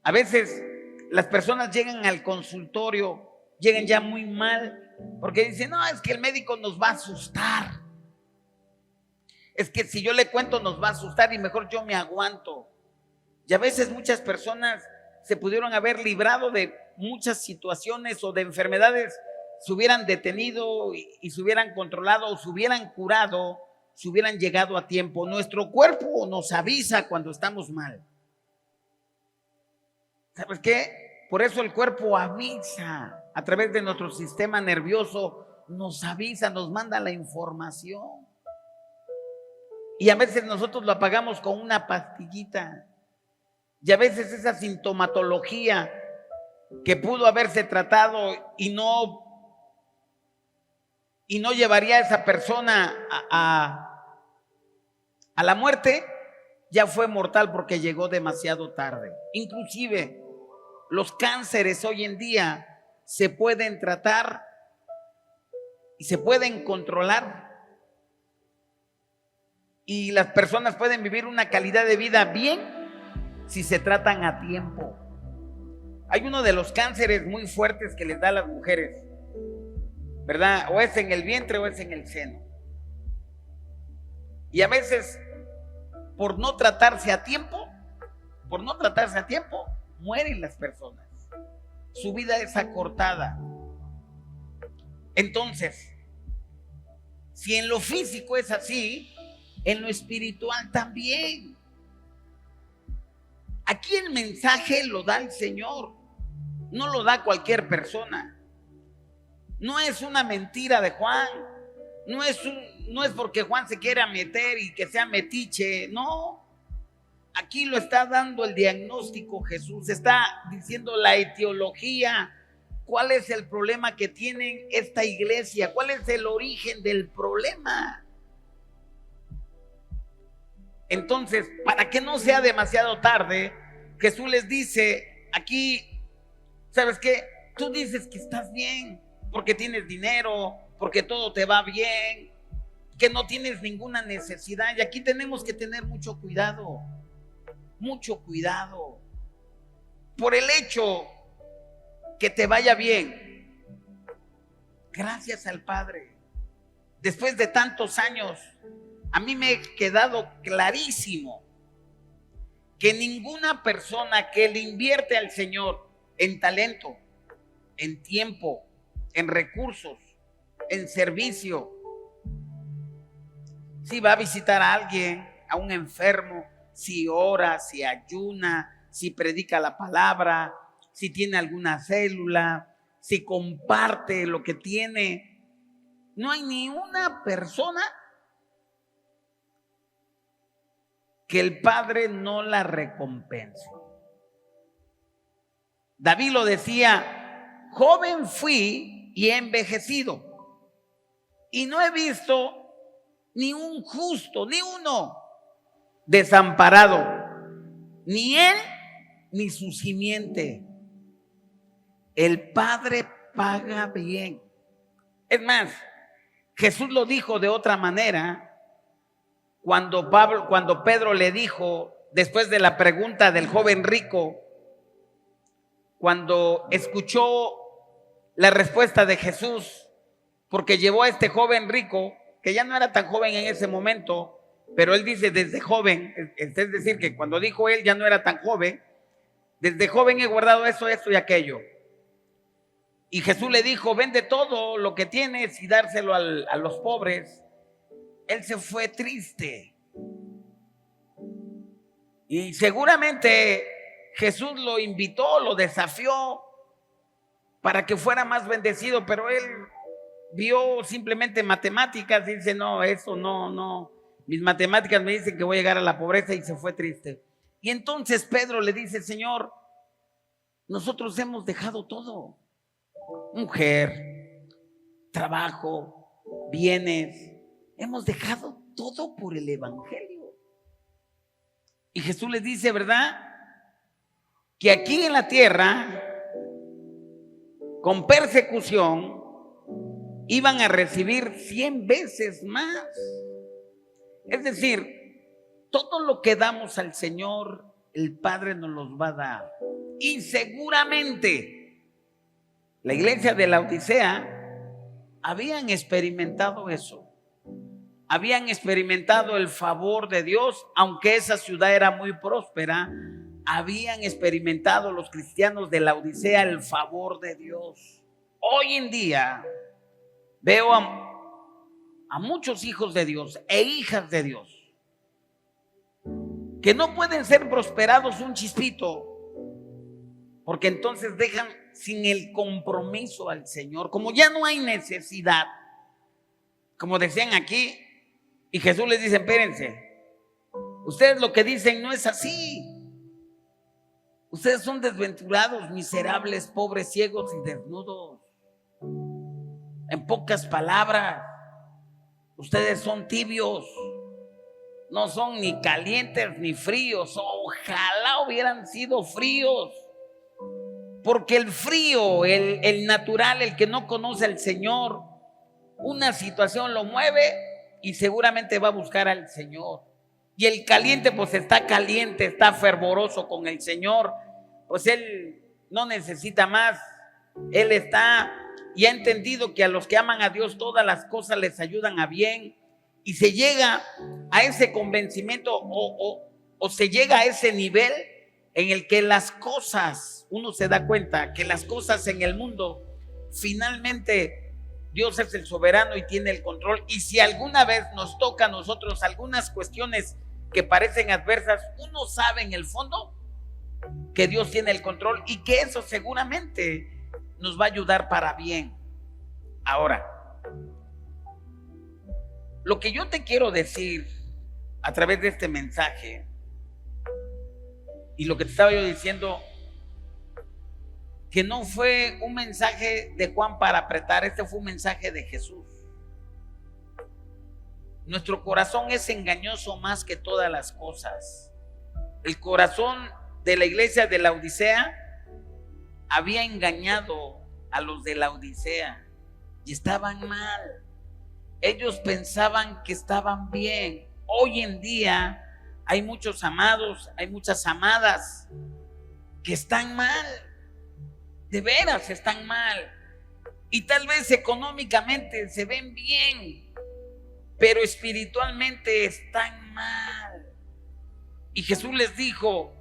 A veces las personas llegan al consultorio, llegan ya muy mal, porque dicen, no, es que el médico nos va a asustar. Es que si yo le cuento nos va a asustar y mejor yo me aguanto. Y a veces muchas personas se pudieron haber librado de muchas situaciones o de enfermedades, se hubieran detenido y se hubieran controlado o se hubieran curado, se hubieran llegado a tiempo. Nuestro cuerpo nos avisa cuando estamos mal. ¿Sabes qué? Por eso el cuerpo avisa a través de nuestro sistema nervioso, nos avisa, nos manda la información. Y a veces nosotros lo apagamos con una pastillita. Y a veces esa sintomatología que pudo haberse tratado y no llevaría a esa persona a la muerte, ya fue mortal porque llegó demasiado tarde. Inclusive los cánceres hoy en día se pueden tratar y se pueden controlar. Y las personas pueden vivir una calidad de vida bien si se tratan a tiempo. Hay uno de los cánceres muy fuertes que les da a las mujeres, ¿verdad? O es en el vientre o es en el seno. Y a veces, por no tratarse a tiempo, mueren las personas. Su vida es acortada. Entonces, si en lo físico es así, en lo espiritual también. Aquí el mensaje lo da el Señor, no lo da cualquier persona. No es una mentira de Juan, no es porque Juan se quiera meter y que sea metiche, no. Aquí lo está dando el diagnóstico Jesús, está diciendo la etiología, cuál es el problema que tiene esta iglesia, cuál es el origen del problema. Entonces, para que no sea demasiado tarde, Jesús les dice aquí, ¿sabes qué? Tú dices que estás bien, porque tienes dinero, porque todo te va bien, que no tienes ninguna necesidad. Y aquí tenemos que tener mucho cuidado, por el hecho que te vaya bien. Gracias al Padre. Después de tantos años, a mí me ha quedado clarísimo que ninguna persona que le invierte al Señor en talento, en tiempo, en recursos, en servicio, si va a visitar a alguien, a un enfermo, si ora, si ayuna, si predica la palabra, si tiene alguna célula, si comparte lo que tiene, no hay ni una persona que el Padre no la recompense. David lo decía, joven fui y he envejecido, y no he visto ni un justo, ni uno desamparado, ni él ni su simiente. El Padre paga bien. Es más, Jesús lo dijo de otra manera cuando Pedro le dijo, después de la pregunta del joven rico, cuando escuchó la respuesta de Jesús, porque llevó a este joven rico, que ya no era tan joven en ese momento, pero él dice desde joven, es decir, que cuando dijo él ya no era tan joven, desde joven he guardado esto y aquello. Y Jesús le dijo, vende todo lo que tienes y dárselo a los pobres. Él se fue triste. Y seguramente Jesús lo invitó, lo desafió para que fuera más bendecido, pero él vio simplemente matemáticas y dice, no, eso no, mis matemáticas me dicen que voy a llegar a la pobreza, y se fue triste. Y entonces Pedro le dice, Señor, nosotros hemos dejado todo, mujer, trabajo, bienes, hemos dejado todo por el evangelio. Y Jesús les dice, ¿verdad? Que aquí en la tierra, con persecución, iban a recibir 100 veces más. Es decir, todo lo que damos al Señor, el Padre nos los va a dar. Y seguramente la iglesia de la Odisea habían experimentado eso. Habían experimentado el favor de Dios, aunque esa ciudad era muy próspera. Habían experimentado los cristianos de la Odisea el favor de Dios. Hoy en día veo a muchos hijos de Dios e hijas de Dios que no pueden ser prosperados un chispito, porque entonces dejan sin el compromiso al Señor. Como ya no hay necesidad, como decían aquí, y Jesús les dice: espérense, ustedes lo que dicen no es así. Ustedes son desventurados, miserables, pobres, ciegos y desnudos. En pocas palabras, ustedes son tibios, no son ni calientes ni fríos. Ojalá hubieran sido fríos, porque el frío, el natural, el que no conoce al Señor, una situación lo mueve y seguramente va a buscar al Señor. Y el caliente, pues está caliente, está fervoroso con el Señor, pues él no necesita más. Él está y ha entendido que a los que aman a Dios todas las cosas les ayudan a bien, y se llega a ese convencimiento o se llega a ese nivel en el que las cosas, uno se da cuenta que las cosas en el mundo, finalmente Dios es el soberano y tiene el control. Y si alguna vez nos toca a nosotros algunas cuestiones que parecen adversas, uno sabe en el fondo que Dios tiene el control y que eso seguramente nos va a ayudar para bien. Ahora, lo que yo te quiero decir a través de este mensaje, y lo que te estaba yo diciendo, que no fue un mensaje de Juan para apretar, este fue un mensaje de Jesús. Nuestro corazón es engañoso más que todas las cosas. El corazón de la iglesia de la Odisea había engañado a los de la Odisea y estaban mal. Ellos pensaban que estaban bien. Hoy en día hay muchos amados, hay muchas amadas que están mal. De veras están mal. Y tal vez económicamente se ven bien, pero espiritualmente están mal. Y Jesús les dijo: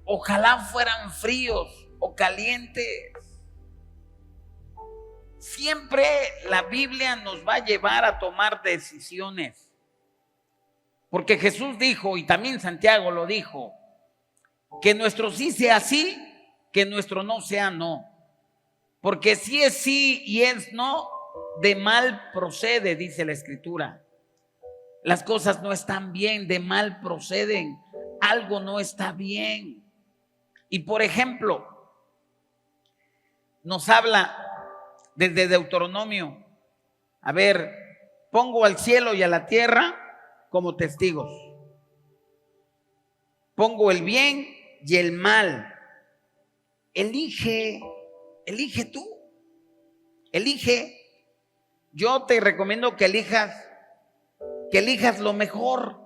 ojalá fueran fríos o calientes. Siempre la Biblia nos va a llevar a tomar decisiones, porque Jesús dijo, y también Santiago lo dijo, que nuestro sí sea sí, que nuestro no sea no. Porque si es sí y es no, de mal procede, dice la Escritura. Las cosas no están bien, de mal proceden. Algo no está bien. Y por ejemplo, nos habla desde Deuteronomio: a ver, pongo al cielo y a la tierra como testigos. Pongo el bien y el mal. Elige tú. Elige. Yo te recomiendo que elijas lo mejor.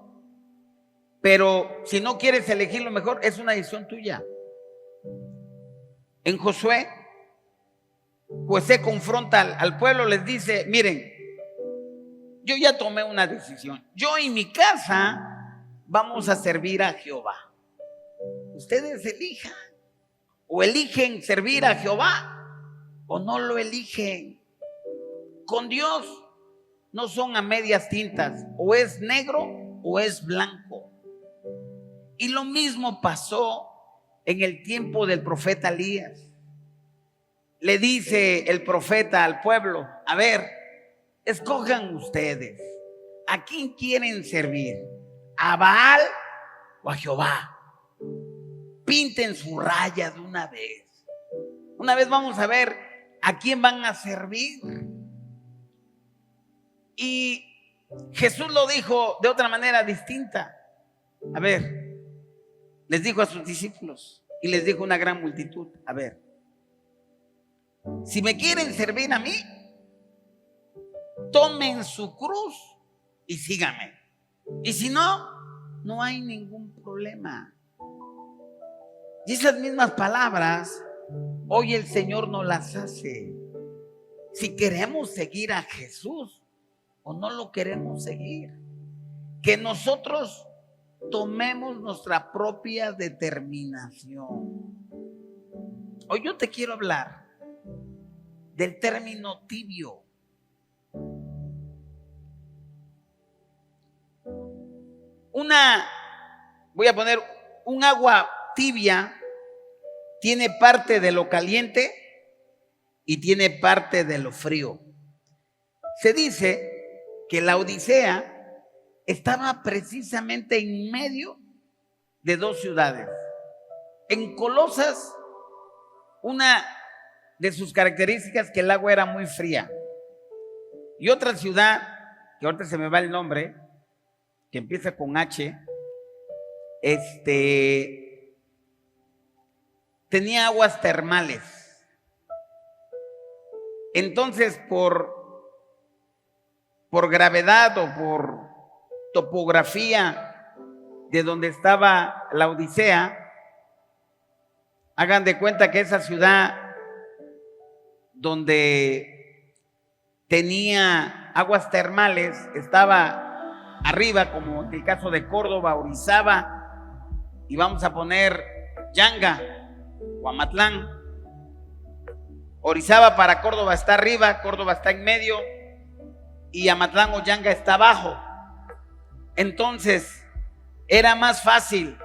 Pero si no quieres elegir lo mejor, es una decisión tuya. En Josué, pues se confronta al pueblo, les dice: miren, yo ya tomé una decisión. Yo y mi casa vamos a servir a Jehová. Ustedes elijan. O eligen servir a Jehová o no lo eligen. Con Dios no son a medias tintas. O es negro o es blanco. Y lo mismo pasó en el tiempo del profeta Elías. Le dice el profeta al pueblo: a ver, escojan ustedes, ¿a quién quieren servir? ¿A Baal o a Jehová? Pinten su raya de una vez. Una vez vamos a ver a quién van a servir. Y Jesús lo dijo de otra manera distinta. A ver, les dijo a sus discípulos y les dijo a una gran multitud: a ver, si me quieren servir a mí, tomen su cruz y síganme. Y si no, no hay ningún problema. Y esas mismas palabras, hoy el Señor nos las hace. Si queremos seguir a Jesús o no lo queremos seguir. Que nosotros tomemos nuestra propia determinación. Hoy yo te quiero hablar del término tibio. Voy a poner un agua tibia, tiene parte de lo caliente y tiene parte de lo frío. Se dice que la Odisea estaba precisamente en medio de dos ciudades. En Colosas, una de sus características que el agua era muy fría. Y otra ciudad, que ahorita se me va el nombre, que empieza con H, tenía aguas termales. Entonces, por gravedad o por topografía de donde estaba la Odisea, hagan de cuenta que esa ciudad donde tenía aguas termales estaba arriba, como en el caso de Córdoba, Orizaba, y vamos a poner Yanga o Amatlán. Orizaba para Córdoba está arriba, Córdoba está en medio y Amatlán o Yanga está abajo. Entonces era más fácil,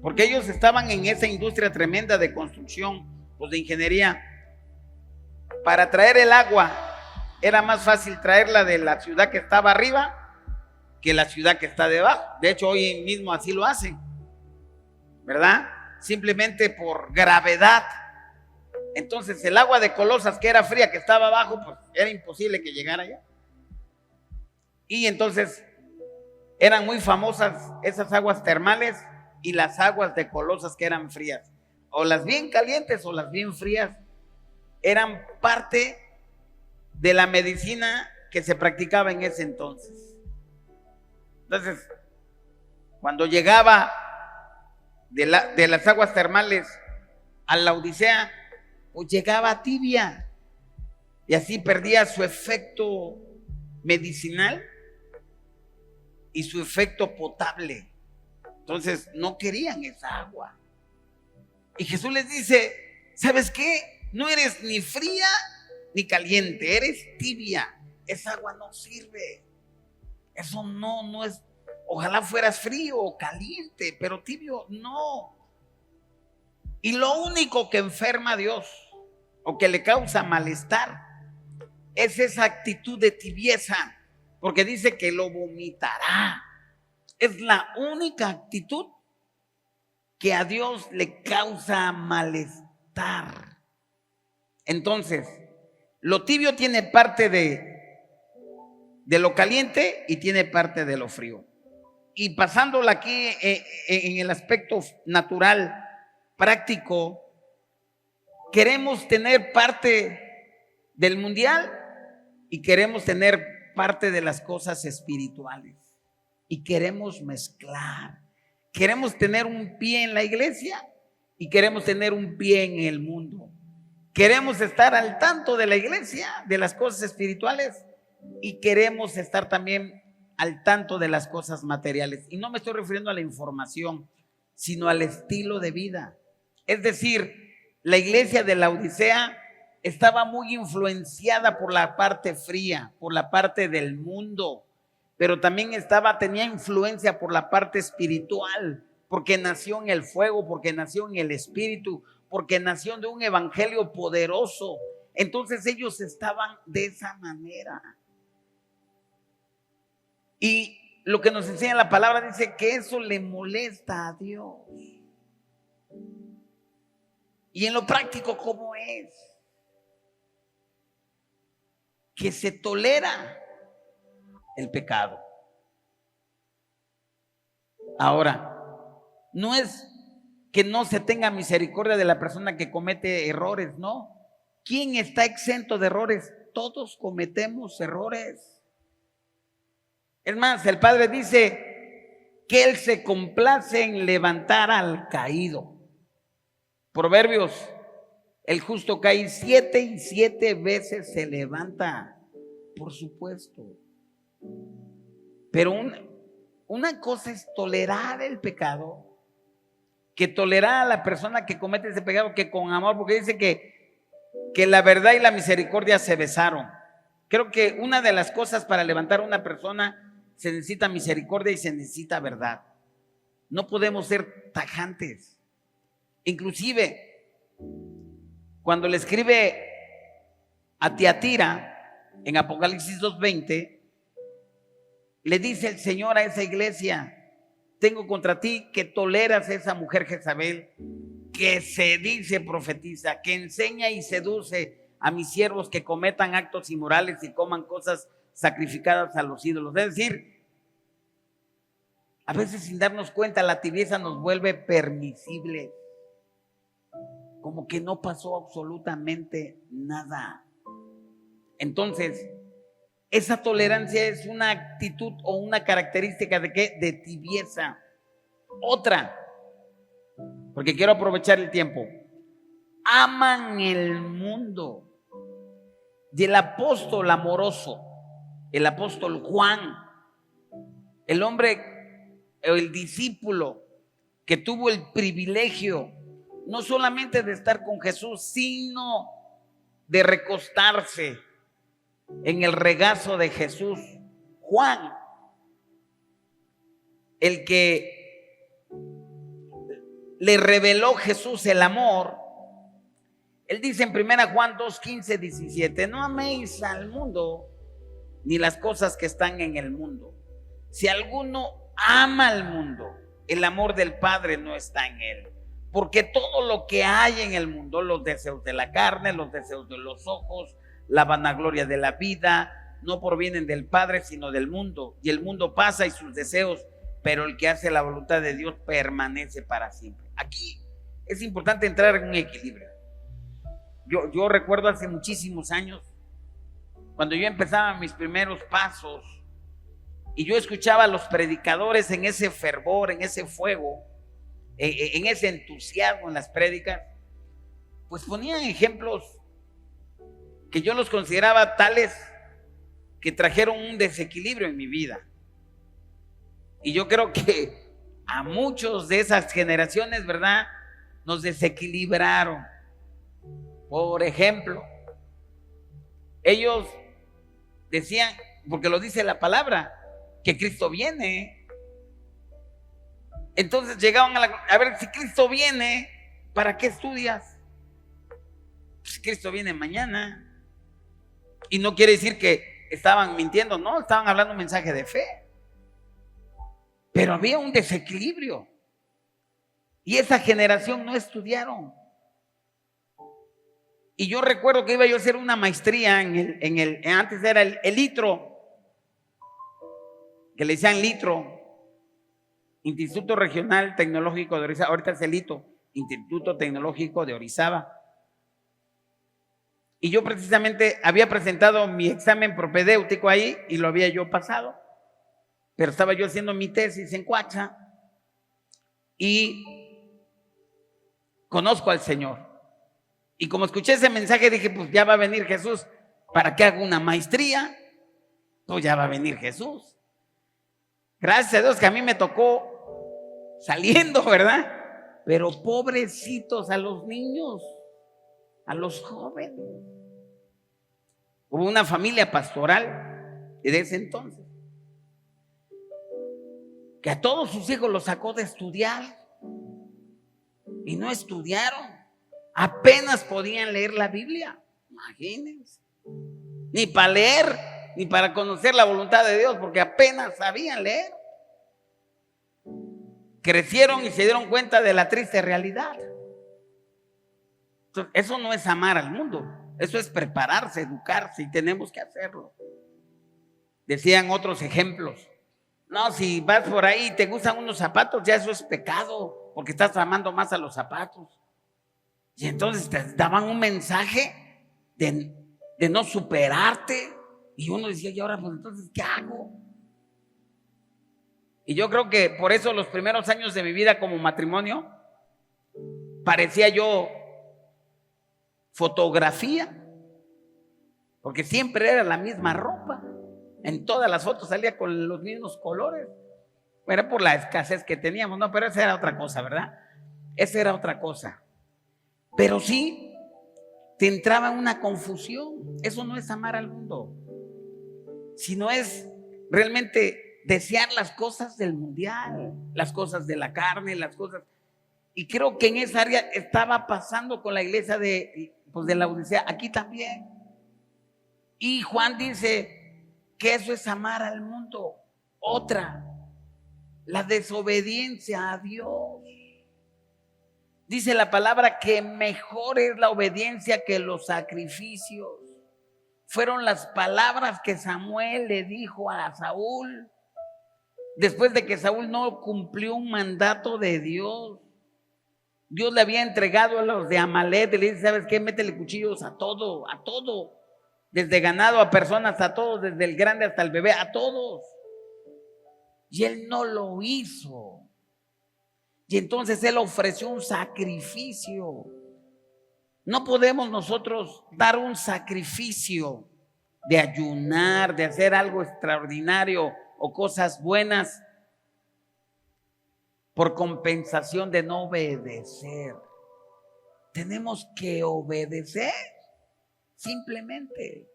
porque ellos estaban en esa industria tremenda de construcción, pues de ingeniería. Para traer el agua era más fácil traerla de la ciudad que estaba arriba que la ciudad que está debajo. De hecho, hoy mismo así lo hacen, ¿verdad? Simplemente por gravedad. Entonces el agua de Colosas, que era fría, que estaba abajo, pues era imposible que llegara allá. Y entonces eran muy famosas esas aguas termales y las aguas de Colosas, que eran frías, o las bien calientes o las bien frías, eran parte de la medicina que se practicaba en ese entonces. Entonces, cuando llegaba de las aguas termales a la Odisea, pues llegaba tibia y así perdía su efecto medicinal y su efecto potable. Entonces no querían esa agua. Y Jesús les dice, ¿sabes qué? No eres ni fría ni caliente, eres tibia. Esa agua no sirve. Eso no es. Ojalá fueras frío o caliente, pero tibio no. Y lo único que enferma a Dios o que le causa malestar es esa actitud de tibieza, porque dice que lo vomitará. Es la única actitud que a Dios le causa malestar. Entonces, lo tibio tiene parte de lo caliente y tiene parte de lo frío. Y pasándola aquí en el aspecto natural, práctico, queremos tener parte del mundial y queremos tener parte de las cosas espirituales. Y queremos mezclar. Queremos tener un pie en la iglesia y queremos tener un pie en el mundo. Queremos estar al tanto de la iglesia, de las cosas espirituales, y queremos estar también al tanto de las cosas materiales. Y no me estoy refiriendo a la información, sino al estilo de vida. Es decir, la iglesia de la Odisea estaba muy influenciada por la parte fría, por la parte del mundo, pero también tenía influencia por la parte espiritual, porque nació en el fuego, porque nació en el espíritu, porque nació de un evangelio poderoso. Entonces ellos estaban de esa manera. Y lo que nos enseña la palabra dice que eso le molesta a Dios. Y en lo práctico, ¿cómo es? Que se tolera el pecado. Ahora, no es que no se tenga misericordia de la persona que comete errores, no. ¿Quién está exento de errores? Todos cometemos errores. Es más, el Padre dice que Él se complace en levantar al caído. Proverbios, el justo cae 7 y 7 veces se levanta, por supuesto. Pero una cosa es tolerar el pecado, que tolerar a la persona que comete ese pecado, que con amor, porque dice que la verdad y la misericordia se besaron. Creo que una de las cosas para levantar a una persona, se necesita misericordia y se necesita verdad. No podemos ser tajantes. Inclusive, cuando le escribe a Tiatira en Apocalipsis 2:20, le dice el Señor a esa iglesia: tengo contra ti que toleras a esa mujer Jezabel, que se dice profetiza, que enseña y seduce a mis siervos que cometan actos inmorales y coman cosas sacrificadas a los ídolos. Es decir, a veces sin darnos cuenta la tibieza nos vuelve permisibles, como que no pasó absolutamente nada. Entonces, esa tolerancia es una actitud o una característica ¿de qué? De tibieza. Otra, porque quiero aprovechar el tiempo, aman el mundo. Y el apóstol amoroso, el apóstol Juan, el hombre, el discípulo que tuvo el privilegio no solamente de estar con Jesús, sino de recostarse en el regazo de Jesús. Juan, el que le reveló Jesús el amor, él dice en 1 Juan 2:15-17, no améis al mundo ni las cosas que están en el mundo. Si alguno ama al mundo, el amor del Padre no está en él. Porque todo lo que hay en el mundo, los deseos de la carne, los deseos de los ojos, la vanagloria de la vida, no provienen del Padre, sino del mundo. Y el mundo pasa y sus deseos, pero el que hace la voluntad de Dios permanece para siempre. Aquí es importante entrar en un equilibrio. Yo recuerdo hace muchísimos años, cuando yo empezaba mis primeros pasos, y yo escuchaba a los predicadores en ese fervor, en ese fuego, en ese entusiasmo en las prédicas, pues ponían ejemplos que yo los consideraba tales que trajeron un desequilibrio en mi vida. Y yo creo que a muchos de esas generaciones, ¿verdad?, nos desequilibraron. Por ejemplo, ellos decían, porque lo dice la palabra, que Cristo viene. Entonces llegaban a ver, si Cristo viene, ¿para qué estudias? Pues Cristo viene mañana. Y no quiere decir que estaban mintiendo, no, estaban hablando un mensaje de fe. Pero había un desequilibrio. Y esa generación no estudiaron. Y yo recuerdo que iba yo a hacer una maestría antes era el litro, que le decían litro, Instituto Regional Tecnológico de Orizaba, ahorita es el ITO, Instituto Tecnológico de Orizaba. Y yo precisamente había presentado mi examen propedéutico ahí y lo había yo pasado, pero estaba yo haciendo mi tesis en Coaxa y conozco al Señor. Y como escuché ese mensaje dije, pues ya va a venir Jesús, ¿para qué hago una maestría? Pues ya va a venir Jesús. Gracias a Dios que a mí me tocó saliendo, ¿verdad? Pero pobrecitos a los niños, a los jóvenes. Hubo una familia pastoral de ese entonces que a todos sus hijos los sacó de estudiar y no estudiaron. Apenas podían leer la Biblia, imagínense. Ni para leer, ni para conocer la voluntad de Dios, porque apenas sabían leer. Crecieron y se dieron cuenta de la triste realidad. Entonces, eso no es amar al mundo, eso es prepararse, educarse, y tenemos que hacerlo. Decían otros ejemplos. No, si vas por ahí y te gustan unos zapatos, ya eso es pecado, porque estás amando más a los zapatos. Y entonces te daban un mensaje de no superarte. Y uno decía, y ahora pues entonces, ¿qué hago? Y yo creo que por eso los primeros años de mi vida como matrimonio, parecía yo fotografía, porque siempre era la misma ropa. En todas las fotos salía con los mismos colores. Era por la escasez que teníamos, no, pero esa era otra cosa, ¿verdad? Esa era otra cosa. Pero sí, te entraba una confusión. Eso no es amar al mundo, sino es realmente desear las cosas del mundial, las cosas de la carne, las cosas. Y creo que en esa área estaba pasando con la iglesia de la Odisea, aquí también. Y Juan dice que eso es amar al mundo. Otra, la desobediencia a Dios. Dice la palabra que mejor es la obediencia que los sacrificios. Fueron las palabras que Samuel le dijo a Saúl después de que Saúl no cumplió un mandato de Dios. Dios le había entregado a los de Amalek, le dice, ¿sabes qué? Métele cuchillos a todo, desde ganado a personas, a todos, desde el grande hasta el bebé, a todos. Y él no lo hizo. Y entonces él ofreció un sacrificio. No podemos nosotros dar un sacrificio de ayunar, de hacer algo extraordinario o cosas buenas por compensación de no obedecer. Tenemos que obedecer, simplemente.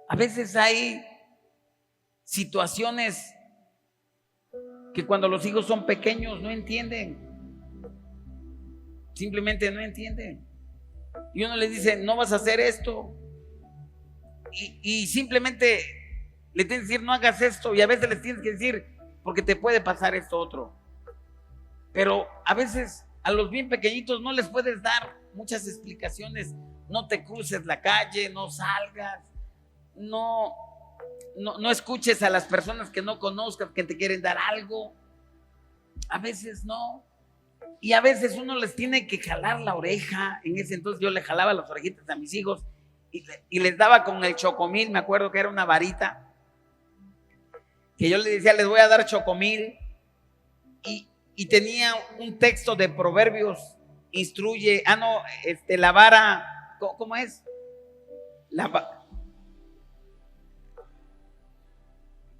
A veces hay situaciones que cuando los hijos son pequeños no entienden, simplemente no entienden. Y uno les dice, no vas a hacer esto, y simplemente le tienes que decir, no hagas esto, y a veces les tienes que decir, porque te puede pasar esto otro. Pero a veces a los bien pequeñitos no les puedes dar muchas explicaciones. No te cruces la calle, no salgas, no escuches a las personas que no conozcas, que te quieren dar algo. A veces no. Y a veces uno les tiene que jalar la oreja. En ese entonces yo le jalaba las orejitas a mis hijos y les daba con el chocomil. Me acuerdo que era una varita que yo les decía, les voy a dar chocomil. Y tenía un texto de Proverbios, instruye, la vara, ¿cómo es?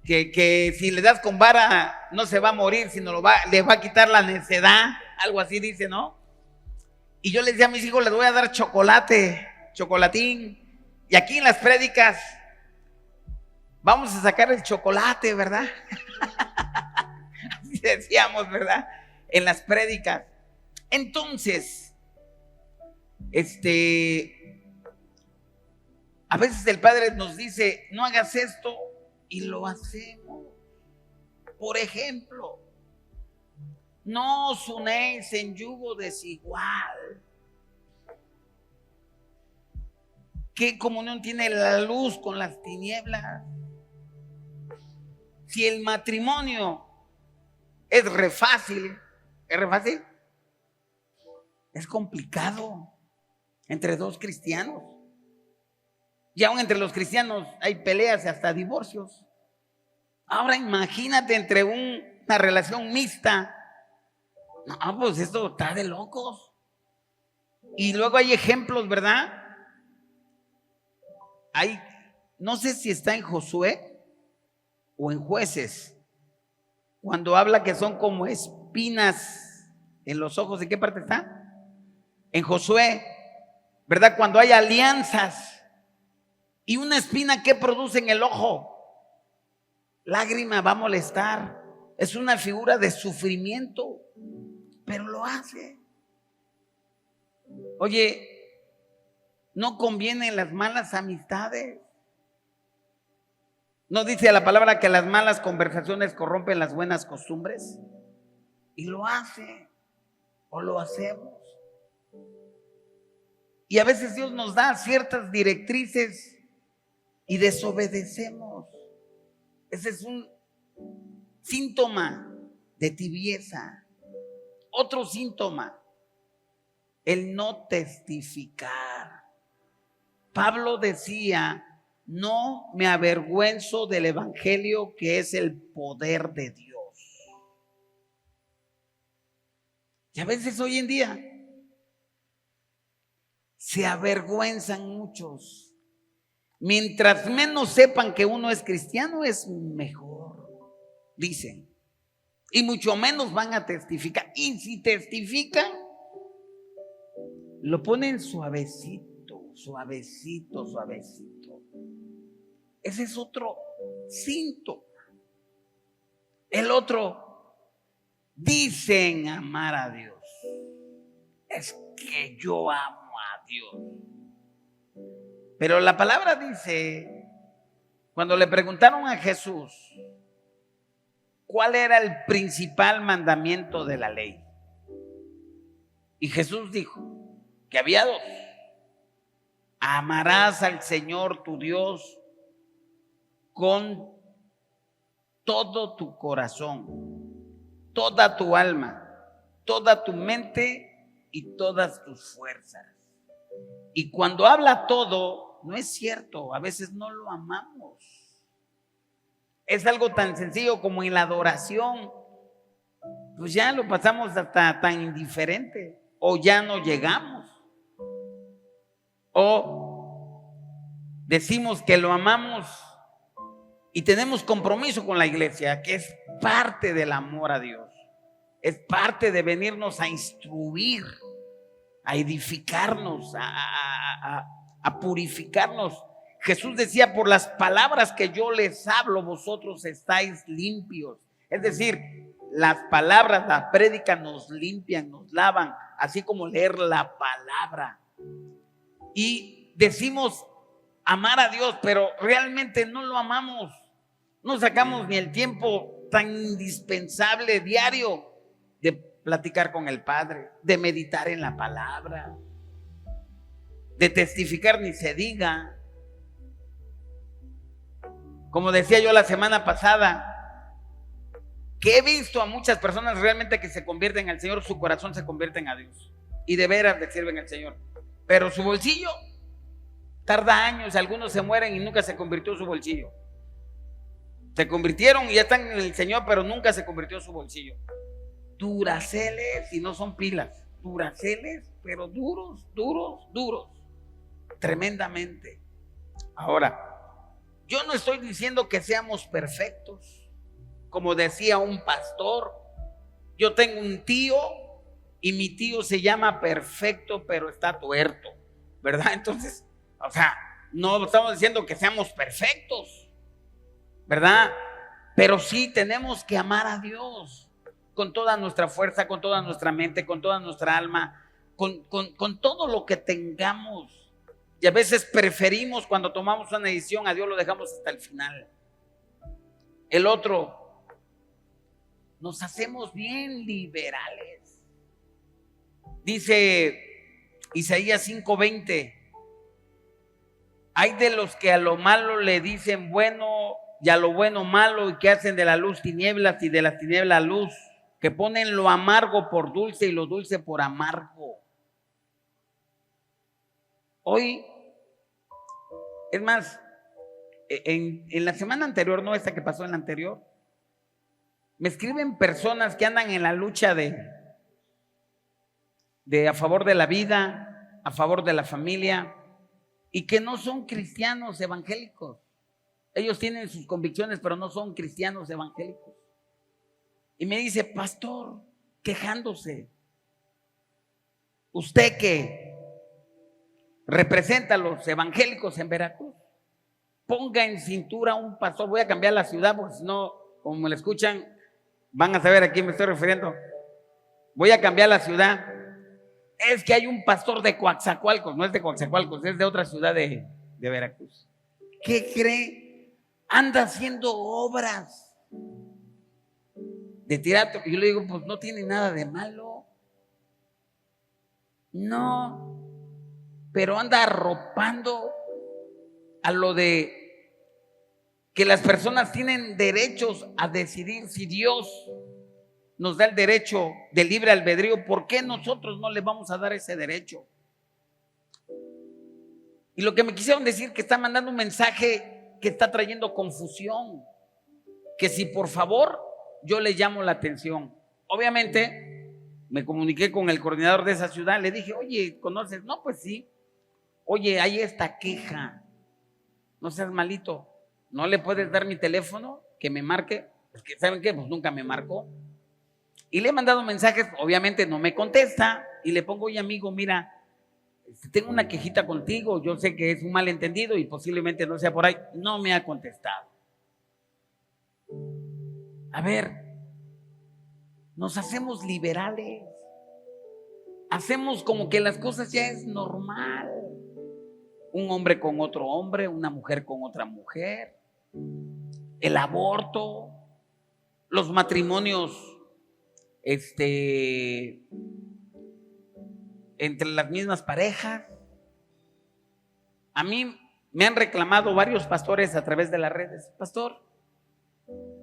Que si le das con vara no se va a morir, sino le va a quitar la necedad, algo así dice, ¿no? Y yo les decía a mis hijos, les voy a dar chocolatín, y aquí en las prédicas vamos a sacar el chocolate, ¿verdad? Así decíamos, ¿verdad? En las prédicas. Entonces, a veces el Padre nos dice, no hagas esto, y lo hacemos. Por ejemplo, no os unéis en yugo desigual. ¿Qué comunión tiene la luz con las tinieblas? Si el matrimonio es re fácil, es complicado entre dos cristianos. Y aún entre los cristianos hay peleas y hasta divorcios. Ahora imagínate entre una relación mixta. No, pues esto está de locos. Y luego hay ejemplos, ¿verdad? No sé si está en Josué o en Jueces, cuando habla que son como espinas en los ojos. ¿En qué parte está? En Josué, ¿verdad? Cuando hay alianzas. Y una espina, ¿qué produce en el ojo? Lágrima, va a molestar. Es una figura de sufrimiento, pero lo hace. Oye, no convienen las malas amistades. ¿No dice la palabra que las malas conversaciones corrompen las buenas costumbres? Y lo hace, o lo hacemos. Y a veces Dios nos da ciertas directrices y desobedecemos. Ese es un síntoma de tibieza. Otro síntoma, el no testificar. Pablo decía, no me avergüenzo del evangelio, que es el poder de Dios. Y a veces hoy en día se avergüenzan muchos. Mientras menos sepan que uno es cristiano, es mejor, dicen. Y mucho menos van a testificar. Y si testifican, lo ponen suavecito, suavecito, suavecito. Ese es otro síntoma. El otro, dicen amar a Dios. Es que yo amo a Dios. Pero la palabra dice, cuando le preguntaron a Jesús, ¿cuál era el principal mandamiento de la ley? Y Jesús dijo que había dos. Amarás al Señor tu Dios con todo tu corazón, toda tu alma, toda tu mente y todas tus fuerzas. Y cuando habla todo, no es cierto, a veces no lo amamos. Es algo tan sencillo como en la adoración, pues ya lo pasamos hasta tan indiferente, o ya no llegamos, o decimos que lo amamos y tenemos compromiso con la iglesia, que es parte del amor a Dios, es parte de venirnos a instruir, a edificarnos, a purificarnos. Jesús decía, por las palabras que yo les hablo, vosotros estáis limpios. Es decir, las palabras, la prédica nos limpian, nos lavan, así como leer la palabra. Y decimos amar a Dios, pero realmente no lo amamos. No sacamos ni el tiempo tan indispensable diario de platicar con el Padre, de meditar en la palabra, de testificar ni se diga. Como decía yo la semana pasada, que he visto a muchas personas realmente que se convierten al Señor, su corazón se convierte a Dios y de veras le sirven al Señor, pero su bolsillo tarda años, algunos se mueren y nunca se convirtió su bolsillo. Se convirtieron y ya están en el Señor, pero nunca se convirtió su bolsillo. Duraceles y no son pilas, duraceles, pero duros, duros, duros, tremendamente. Ahora, yo no estoy diciendo que seamos perfectos. Como decía un pastor, yo tengo un tío y mi tío se llama perfecto, pero está tuerto, ¿verdad? Entonces, o sea, no estamos diciendo que seamos perfectos, ¿verdad? Pero sí tenemos que amar a Dios con toda nuestra fuerza, con toda nuestra mente, con toda nuestra alma, con todo lo que tengamos. Y a veces preferimos, cuando tomamos una decisión, a Dios lo dejamos hasta el final. El otro, nos hacemos bien liberales. Dice Isaías 5:20, hay de los que a lo malo le dicen bueno y a lo bueno malo, y que hacen de la luz tinieblas y de las tinieblas luz, que ponen lo amargo por dulce y lo dulce por amargo. Hoy, es más, en la semana anterior, no esta que pasó en la anterior, me escriben personas que andan en la lucha de a favor de la vida, a favor de la familia, y que no son cristianos evangélicos. Ellos tienen sus convicciones, pero no son cristianos evangélicos. Y me dice, pastor, quejándose, usted que representa a los evangélicos en Veracruz, ponga en cintura a un pastor. Voy a cambiar la ciudad porque si no, como me lo escuchan, van a saber a quién me estoy refiriendo. Voy a cambiar la ciudad. Es que hay un pastor de Coatzacoalcos, no es de Coatzacoalcos, es de otra ciudad de Veracruz. ¿Qué cree? Anda haciendo obras de teatro. Y yo le digo, pues no tiene nada de malo. No, pero anda arropando a lo de que las personas tienen derechos a decidir. Si Dios nos da el derecho de libre albedrío, ¿por qué nosotros no le vamos a dar ese derecho? Y lo que me quisieron decir, que está mandando un mensaje que está trayendo confusión, que si por favor yo le llamo la atención. Obviamente me comuniqué con el coordinador de esa ciudad, le dije, oye, ¿conoces? No, pues sí. oye, hay esta queja, no seas malito, ¿no le puedes dar mi teléfono que me marque? Porque ¿saben qué? Pues nunca me marcó. Y le he mandado mensajes, obviamente no me contesta, y le pongo, oye amigo, mira, tengo una quejita contigo, yo sé que es un malentendido y posiblemente no sea por ahí. No me ha contestado. A ver, nos hacemos liberales, hacemos como que las cosas ya es normal. Un hombre con otro hombre, una mujer con otra mujer, el aborto, los matrimonios entre las mismas parejas. A mí me han reclamado varios pastores a través de las redes: pastor,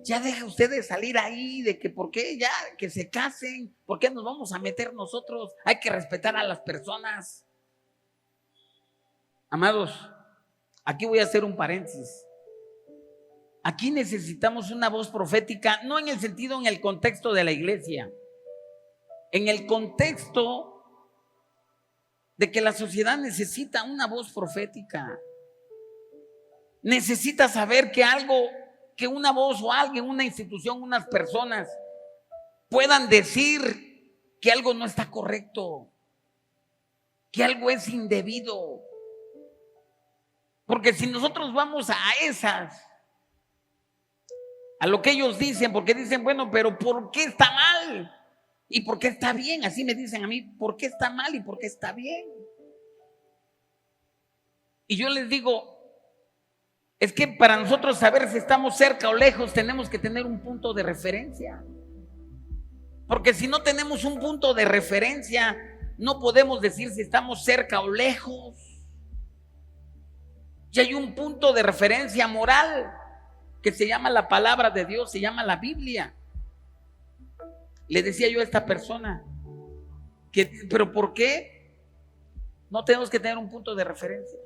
ya deja usted de salir ahí, de que por qué ya que se casen, por qué nos vamos a meter nosotros, hay que respetar a las personas. Amados, aquí voy a hacer un paréntesis. Aquí necesitamos una voz profética, no en el sentido, en el contexto de la iglesia, en el contexto de que la sociedad necesita una voz profética. Necesita saber que algo, que una voz o alguien, una institución, unas personas puedan decir que algo no está correcto, que algo es indebido. Porque si nosotros vamos a lo que ellos dicen, porque dicen, bueno, pero ¿por qué está mal? ¿Y por qué está bien? Así me dicen a mí, ¿por qué está mal y por qué está bien? Y yo les digo, es que para nosotros saber si estamos cerca o lejos tenemos que tener un punto de referencia. Porque si no tenemos un punto de referencia, no podemos decir si estamos cerca o lejos. Y hay un punto de referencia moral que se llama la palabra de Dios, se llama la Biblia. Le decía yo a esta persona, pero ¿por qué no tenemos que tener un punto de referencia?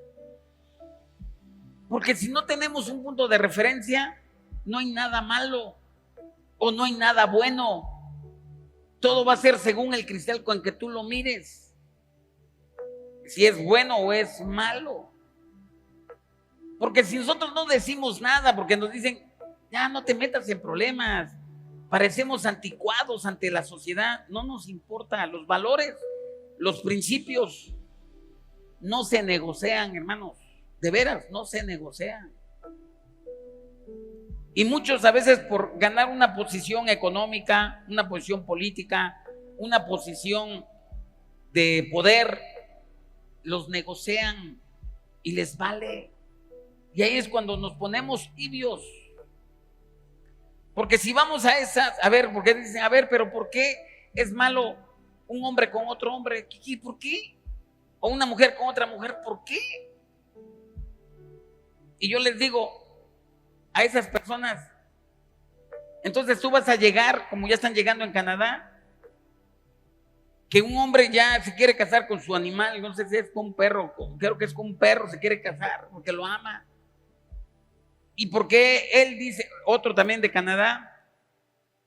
Porque si no tenemos un punto de referencia, no hay nada malo o no hay nada bueno. Todo va a ser según el cristal con que tú lo mires, si es bueno o es malo. Porque si nosotros no decimos nada, porque nos dicen, ya no te metas en problemas, parecemos anticuados ante la sociedad, no nos importa. Los valores, los principios no se negocian, hermanos, de veras, no se negocian. Y muchos a veces por ganar una posición económica, una posición política, una posición de poder, los negocian y les vale. Y ahí es cuando nos ponemos tibios. Porque si vamos a esas, a ver, porque dicen, a ver, pero ¿por qué es malo un hombre con otro hombre? ¿Por qué? O una mujer con otra mujer, ¿por qué? Y yo les digo a esas personas, entonces tú vas a llegar, como ya están llegando en Canadá, que un hombre ya se quiere casar con su animal, no sé si es con un perro, creo que es con un perro, se quiere casar porque lo ama. ¿Y por qué él dice, otro también de Canadá,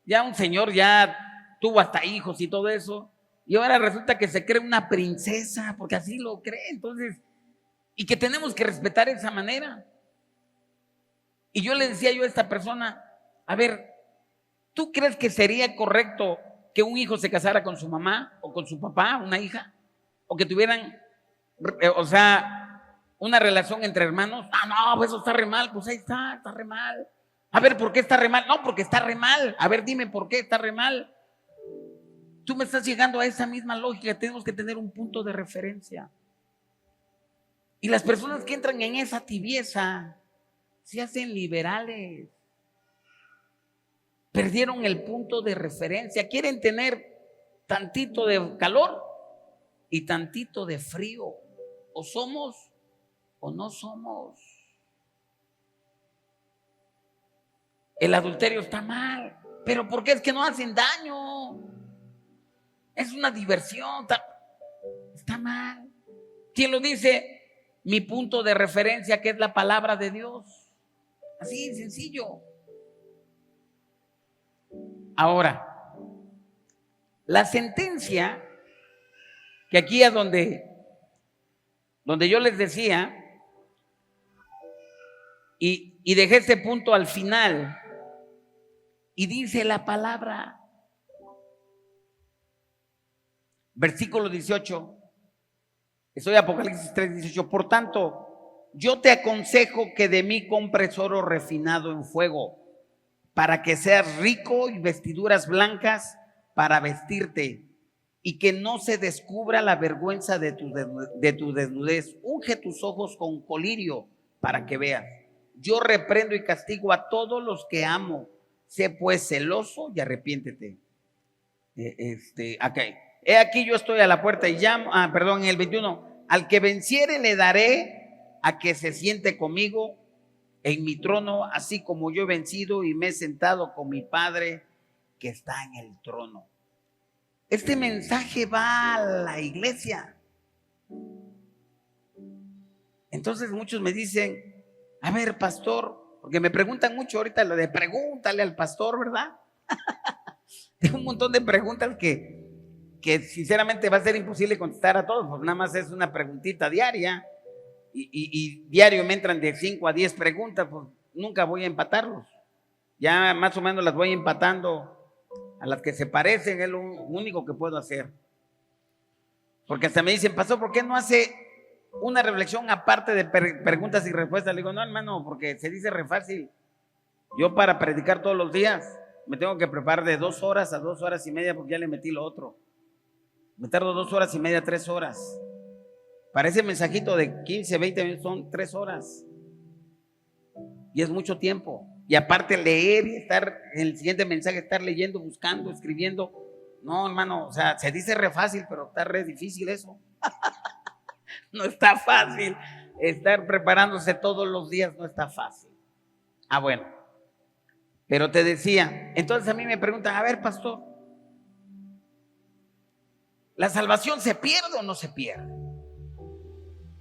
ya un señor ya tuvo hasta hijos y todo eso, y ahora resulta que se cree una princesa, porque así lo cree? Entonces, y que tenemos que respetar esa manera. Y yo le decía yo a esta persona, a ver, ¿tú crees que sería correcto que un hijo se casara con su mamá o con su papá, una hija? O que tuvieran, una relación entre hermanos. No, pues eso está re mal. Pues ahí está re mal. A ver, ¿por qué está re mal? No, porque está re mal. A ver, dime por qué está re mal. Tú me estás llegando a esa misma lógica. Tenemos que tener un punto de referencia. Y las personas que entran en esa tibieza se hacen liberales. Perdieron el punto de referencia. Quieren tener tantito de calor y tantito de frío. O somos o no somos. El adulterio está mal, pero ¿por qué? Es que no hacen daño, es una diversión. Está mal. ¿Quién lo dice? Mi punto de referencia, que es la palabra de Dios. Así de sencillo. Ahora, la sentencia, que aquí es donde donde yo les decía, y dejé este punto al final, y dice la palabra, versículo 18, estoy Apocalipsis 3:18, por tanto, yo te aconsejo que de mí compres oro refinado en fuego, para que seas rico, y vestiduras blancas para vestirte, y que no se descubra la vergüenza de tu desnudez. Unge tus ojos con colirio para que veas. Yo reprendo y castigo a todos los que amo. Sé pues celoso y arrepiéntete. Okay. He aquí yo estoy a la puerta y llamo. En el 21. Al que venciere le daré a que se siente conmigo en mi trono, así como yo he vencido y me he sentado con mi Padre que está en el trono. Este mensaje va a la iglesia. Entonces muchos me dicen, a ver, pastor, porque me preguntan mucho ahorita lo de pregúntale al pastor, ¿verdad? Tengo un montón de preguntas que sinceramente va a ser imposible contestar a todos, porque nada más es una preguntita diaria y diario me entran de 5 a 10 preguntas, pues nunca voy a empatarlos. Ya más o menos las voy empatando a las que se parecen, es lo único que puedo hacer. Porque hasta me dicen, pastor, ¿por qué no hace una reflexión aparte de preguntas y respuestas? Le digo, no, hermano, porque se dice re fácil. Yo para predicar todos los días me tengo que preparar de 2 horas a 2 horas y media, porque ya le metí lo otro. Me tardo 2 horas y media, 3 horas. Para ese mensajito de 15, 20 minutos son 3 horas. Y es mucho tiempo. Y aparte leer y estar en el siguiente mensaje, estar leyendo, buscando, escribiendo. No, hermano, o sea, se dice re fácil, pero está re difícil eso. No está fácil. Estar preparándose todos los días no está fácil. Bueno. Pero te decía, entonces a mí me preguntan, a ver, pastor, ¿la salvación se pierde o no se pierde?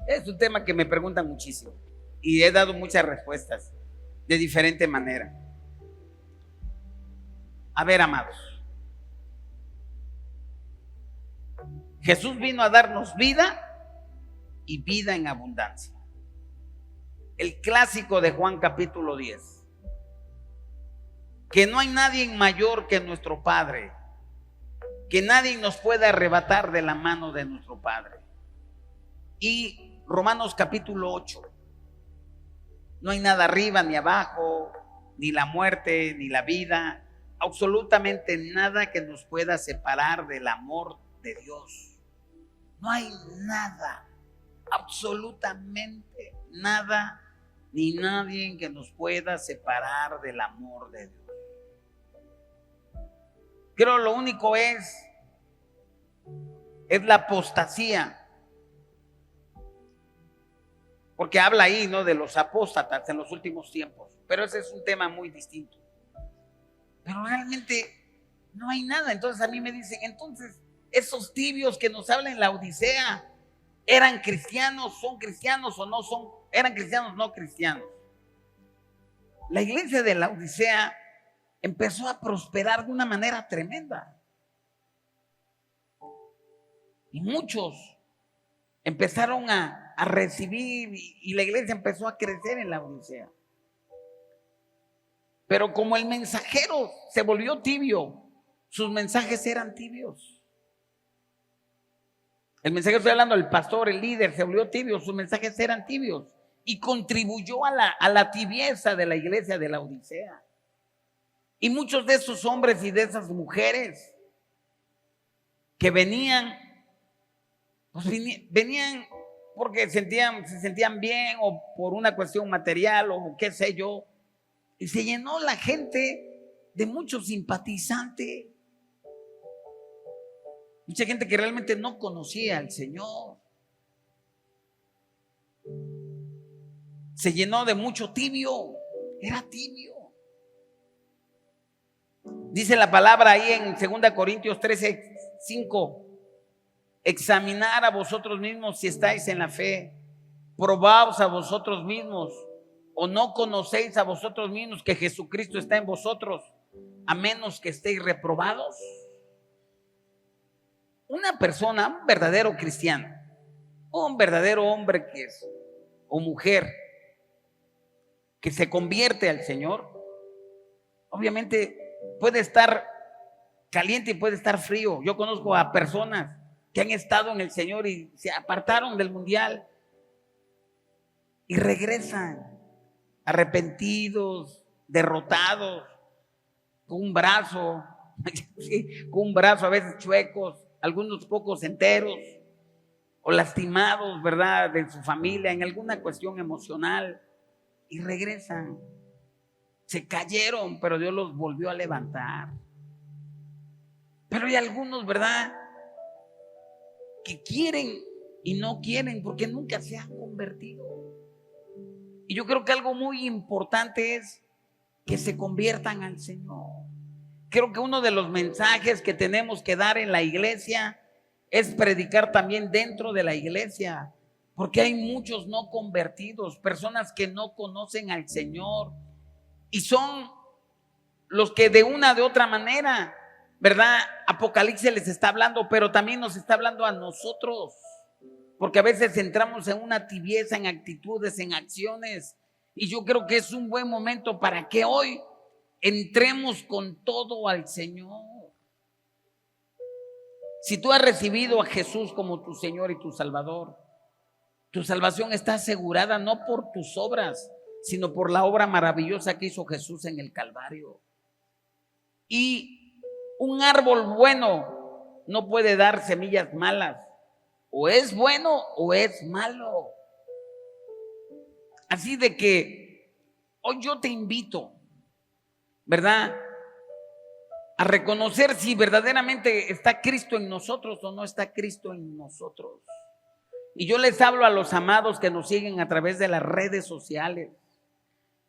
Es un tema que me preguntan muchísimo y he dado muchas respuestas de diferente manera. A ver, amados, Jesús vino a darnos vida y vida en abundancia. El clásico de Juan capítulo 10. Que no hay nadie mayor que nuestro Padre, que nadie nos pueda arrebatar de la mano de nuestro Padre. Y Romanos capítulo 8. No hay nada arriba ni abajo, ni la muerte, ni la vida, absolutamente nada que nos pueda separar del amor de Dios. No hay nada, absolutamente nada, ni nadie que nos pueda separar del amor de Dios. Creo lo único es la apostasía. Porque habla ahí, ¿no?, de los apóstatas en los últimos tiempos. Pero ese es un tema muy distinto. Pero realmente no hay nada. Entonces a mí me dicen, entonces esos tibios que nos hablan en la Odisea, ¿eran cristianos? ¿Son cristianos o no son? ¿Eran cristianos o no cristianos? La iglesia de la Odisea empezó a prosperar de una manera tremenda. Y muchos empezaron a recibir y la iglesia empezó a crecer en la Odisea. Pero como el mensajero se volvió tibio, sus mensajes eran tibios. El mensajero, estoy hablando del pastor, el líder, se volvió tibio, sus mensajes eran tibios y contribuyó a la tibieza de la iglesia de la Odisea. Y muchos de esos hombres y de esas mujeres que venían, pues venían porque se sentían bien o por una cuestión material o qué sé yo. Y se llenó la gente de muchos simpatizantes. Mucha gente que realmente no conocía al Señor. Se llenó de mucho tibio. Era tibio. Dice la palabra ahí en 2 Corintios 13:5. Examinar a vosotros mismos si estáis en la fe. Probaos a vosotros mismos. ¿O no conocéis a vosotros mismos que Jesucristo está en vosotros, a menos que estéis reprobados? Una persona, un verdadero cristiano, Un verdadero hombre que es, o mujer que se convierte al Señor, obviamente puede estar caliente y puede estar frío. Yo conozco a personas que han estado en el Señor y se apartaron del mundial y regresan arrepentidos, derrotados, con un brazo, con un brazo a veces chuecos, algunos pocos enteros, o lastimados, ¿verdad?, de su familia en alguna cuestión emocional, y regresan. Se cayeron, pero Dios los volvió a levantar. Pero hay algunos, ¿verdad?, que quieren y no quieren porque nunca se han convertido. Y yo creo que algo muy importante es que se conviertan al Señor. Creo que uno de los mensajes que tenemos que dar en la iglesia es predicar también dentro de la iglesia, porque hay muchos no convertidos, personas que no conocen al Señor, y son los que de una de otra manera, ¿verdad?, Apocalipsis les está hablando, pero también nos está hablando a nosotros, porque a veces entramos en una tibieza, en actitudes, en acciones, y yo creo que es un buen momento para que hoy entremos con todo al Señor. Si tú has recibido a Jesús como tu Señor y tu Salvador, tu salvación está asegurada no por tus obras, sino por la obra maravillosa que hizo Jesús en el Calvario. Y un árbol bueno no puede dar semillas malas. O es bueno o es malo. Así de que hoy yo te invito, ¿verdad?, a reconocer si verdaderamente está Cristo en nosotros o no está Cristo en nosotros. Y yo les hablo a los amados que nos siguen a través de las redes sociales.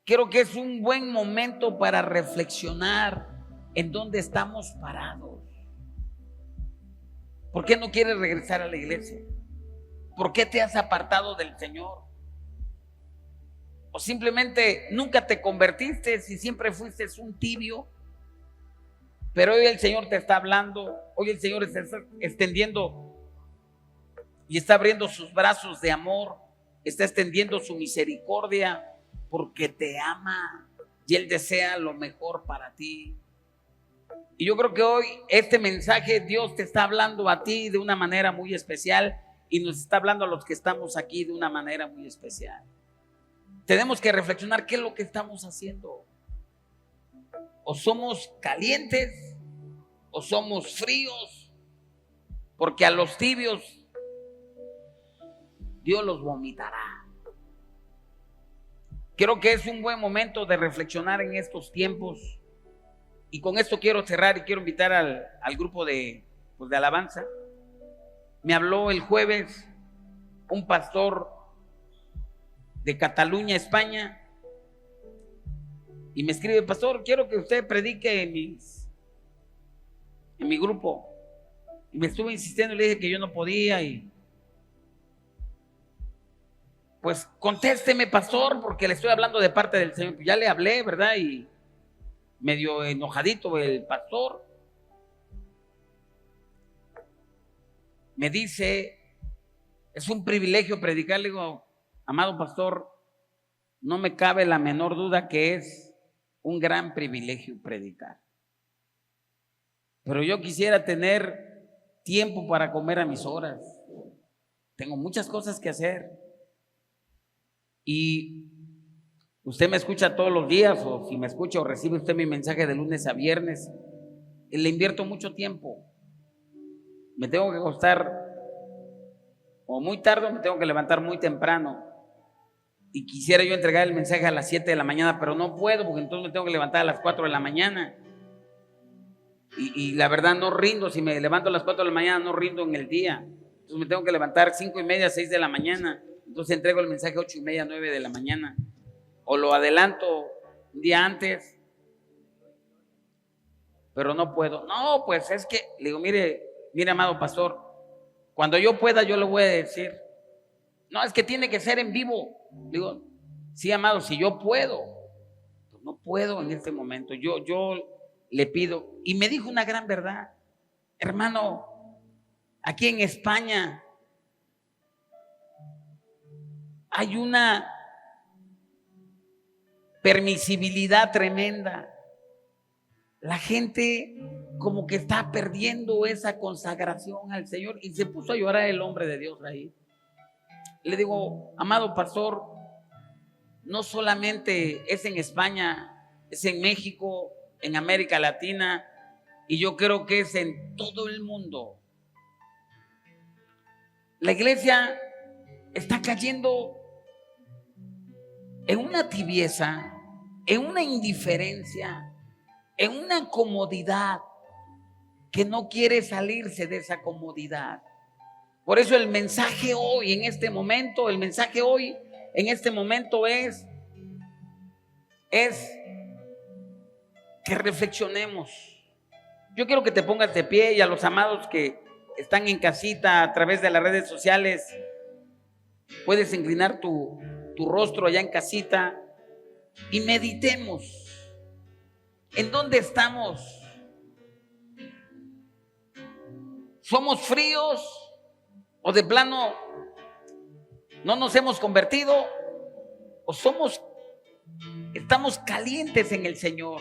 Creo que es un buen momento para reflexionar en dónde estamos parados. ¿Por qué no quieres regresar a la iglesia? ¿Por qué te has apartado del Señor? ¿O simplemente nunca te convertiste y siempre fuiste un tibio? Pero hoy el Señor te está hablando, hoy el Señor está extendiendo y está abriendo sus brazos de amor, está extendiendo su misericordia porque te ama y Él desea lo mejor para ti. Y yo creo que hoy este mensaje Dios te está hablando a ti de una manera muy especial y nos está hablando a los que estamos aquí de una manera muy especial. Tenemos que reflexionar qué es lo que estamos haciendo. O somos calientes o somos fríos, porque a los tibios Dios los vomitará. Creo que es un buen momento de reflexionar en estos tiempos. Y con esto quiero cerrar y quiero invitar al grupo de alabanza. Me habló el jueves un pastor de Cataluña, España, y me escribe: pastor, quiero que usted predique en mi grupo. Y me estuve insistiendo y le dije que yo no podía, y pues contésteme, pastor, porque le estoy hablando de parte del Señor. Ya le hablé, ¿verdad? Y medio enojadito el pastor me dice: es un privilegio predicar. Le digo: amado pastor, no me cabe la menor duda que es un gran privilegio predicar, pero yo quisiera tener tiempo para comer a mis horas. Tengo muchas cosas que hacer y usted me escucha todos los días, o si me escucha o recibe usted mi mensaje de lunes a viernes, y le invierto mucho tiempo. Me tengo que acostar o muy tarde, me tengo que levantar muy temprano, y quisiera yo entregar el mensaje a las 7 de la mañana, pero no puedo, porque entonces me tengo que levantar a las 4 de la mañana, y la verdad no rindo. Si me levanto a las 4 de la mañana no rindo en el día, entonces me tengo que levantar 5:30, 6 de la mañana, entonces entrego el mensaje 8:30, 9 de la mañana, o lo adelanto un día antes, pero no puedo. No, pues es que, le digo: mire, amado pastor, cuando yo pueda yo le voy a decir. No, es que tiene que ser en vivo. Digo: sí, amado, si yo puedo, pues no puedo en este momento. Yo le pido. Y me dijo una gran verdad: hermano, aquí en España hay una permisibilidad tremenda. La gente como que está perdiendo esa consagración al Señor, y se puso a llorar el hombre de Dios ahí. Le digo, amado pastor, no solamente es en España, es en México, en América Latina, y yo creo que es en todo el mundo. La iglesia está cayendo en una tibieza, en una indiferencia, en una comodidad que no quiere salirse de esa comodidad. Por eso el mensaje hoy, en este momento, es que reflexionemos. Yo quiero que te pongas de pie, y a los amados que están en casita a través de las redes sociales, puedes inclinar tu rostro allá en casita y meditemos en dónde estamos. ¿Somos fríos o de plano no nos hemos convertido? ¿O estamos calientes en el Señor,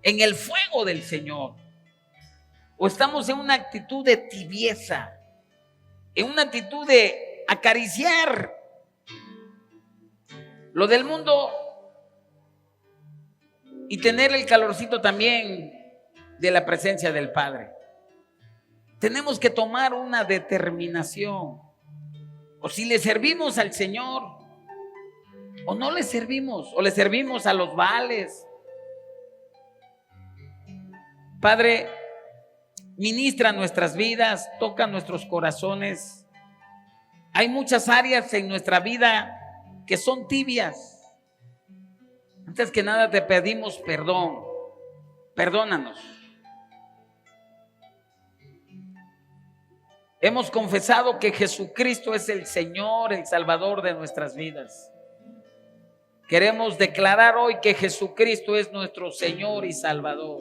en el fuego del Señor? ¿O estamos en una actitud de tibieza, en una actitud de acariciar lo del mundo y tener el calorcito también de la presencia del Padre? Tenemos que tomar una determinación. O si le servimos al Señor, o no le servimos, o le servimos a los Baales. Padre, ministra nuestras vidas, toca nuestros corazones. Hay muchas áreas en nuestra vida que son tibias. Antes que nada te pedimos perdón. Perdónanos. Hemos confesado que Jesucristo es el Señor, el Salvador de nuestras vidas. Queremos declarar hoy que Jesucristo es nuestro Señor y Salvador.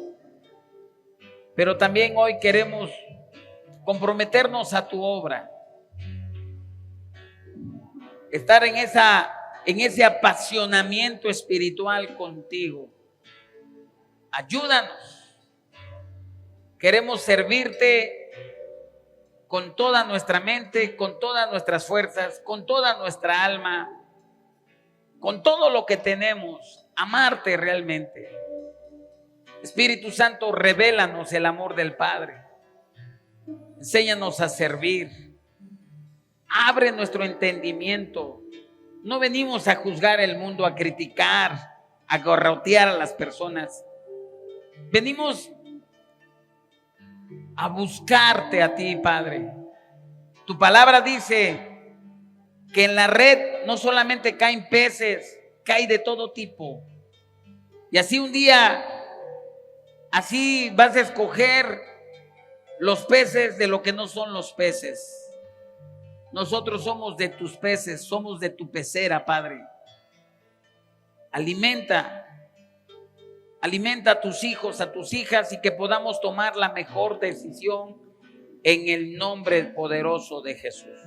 Pero también hoy queremos comprometernos a tu obra. Estar en ese apasionamiento espiritual contigo. Ayúdanos. Queremos servirte con toda nuestra mente, con todas nuestras fuerzas, con toda nuestra alma, con todo lo que tenemos, amarte realmente. Espíritu Santo, revélanos el amor del Padre. Enséñanos a servir. Abre nuestro entendimiento. No venimos a juzgar el mundo, a criticar, a garrotear a las personas. Venimos a buscarte a ti, Padre. Tu palabra dice que en la red no solamente caen peces, cae de todo tipo. Y así un día, así vas a escoger los peces de lo que no son los peces. Nosotros somos de tus peces, somos de tu pecera, Padre. Alimenta a tus hijos, a tus hijas, y que podamos tomar la mejor decisión en el nombre poderoso de Jesús.